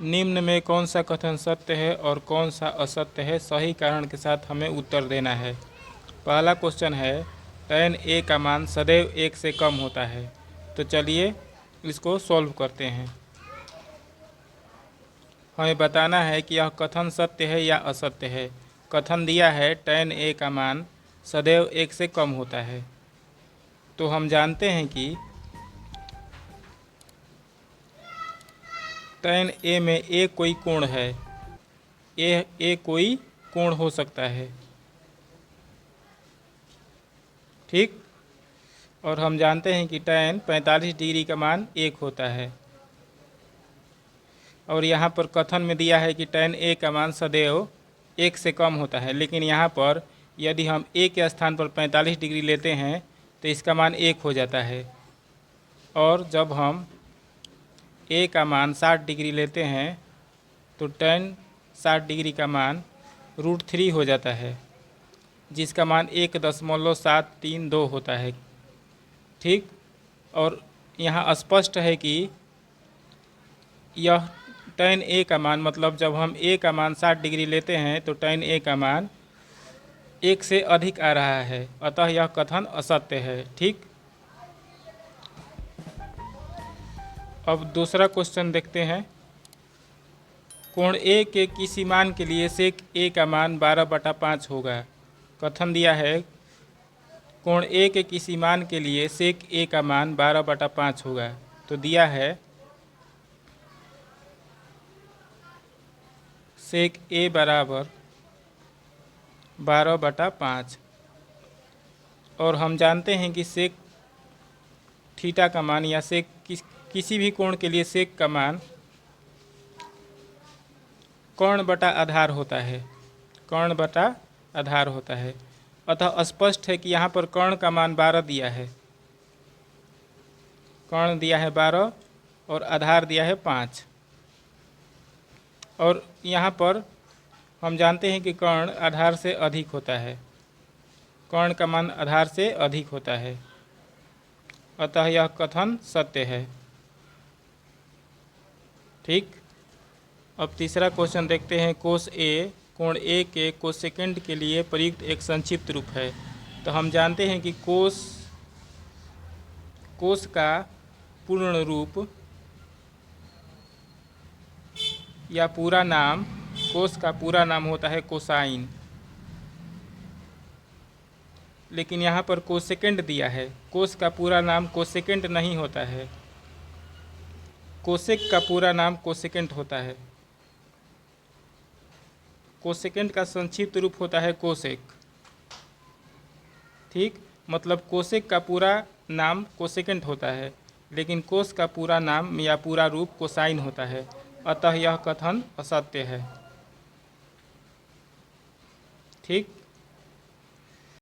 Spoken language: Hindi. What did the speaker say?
निम्न में कौन सा कथन सत्य है और कौन सा असत्य है, सही कारण के साथ हमें उत्तर देना है। पहला क्वेश्चन है tan a का मान सदैव 1 से कम होता है। तो चलिए इसको सॉल्व करते हैं। हमें बताना है कि यह कथन सत्य है या असत्य है। कथन दिया है tan a का मान सदैव 1 से कम होता है। तो हम जानते हैं कि tan a में a कोई कोण है, a कोई कोण हो सकता है, ठीक। और हम जानते हैं कि tan 45 डिग्री का मान 1 होता है। और यहाँ पर कथन में दिया है कि tan a का मान सदैव 1 से कम होता है, लेकिन यहाँ पर यदि हम a के स्थान पर 45 डिग्री लेते हैं तो इसका मान 1 हो जाता है। और जब हम a का मान 60 डिग्री लेते हैं तो tan 60 डिग्री का मान √3 हो जाता है, जिसका मान 1.732 होता है, ठीक। और यहाँ स्पष्ट है कि यह tan a का मान, मतलब जब हम a का मान 60 डिग्री लेते हैं तो tan a का मान 1 से अधिक आ रहा है, अतः यह कथन असत्य है, ठीक। अब दूसरा क्वेश्चन देखते हैं। कोण a के किसी मान के लिए sec a का मान 12/5 होगा। कथन दिया है कोण a के किसी मान के लिए sec a का मान 12/5 होगा। तो दिया है sec a बराबर 12/5। और हम जानते हैं कि sec थीटा का मान या sec किसी भी कोण के लिए sec का मान कर्ण बटा आधार होता है, कर्ण बटा आधार होता है। अतः स्पष्ट है कि यहाँ पर कर्ण का मान 12 दिया है, कर्ण दिया है 12 और आधार दिया है 5। और यहाँ पर हम जानते हैं कि कर्ण आधार से अधिक होता है, कर्ण का मान आधार से अधिक होता है, अतः यह कथन सत्य है, ठीक। अब तीसरा क्वेश्चन देखते हैं। कोस a कोण a के कोसेकेंड के लिए प्रयुक्त एक संक्षिप्त रूप है। तो हम जानते हैं कि कोस का पूर्ण रूप या पूरा नाम, कोस का पूरा नाम होता है कोसाइन, लेकिन यहाँ पर कोसेकेंड दिया है। कोस का पूरा नाम कोसेकेंड नहीं होता है, कोसेक का पूरा नाम कोसेकेंड होता है। कोसेकेंड का संक्षिप्त रूप होता है कोसेक, ठीक। मतलब कोसेक का पूरा नाम कोसेकेंड होता है, लेकिन कोस का पूरा नाम या पूरा रूप कोसाइन होता है, अतः यह कथन असत्य है, ठीक।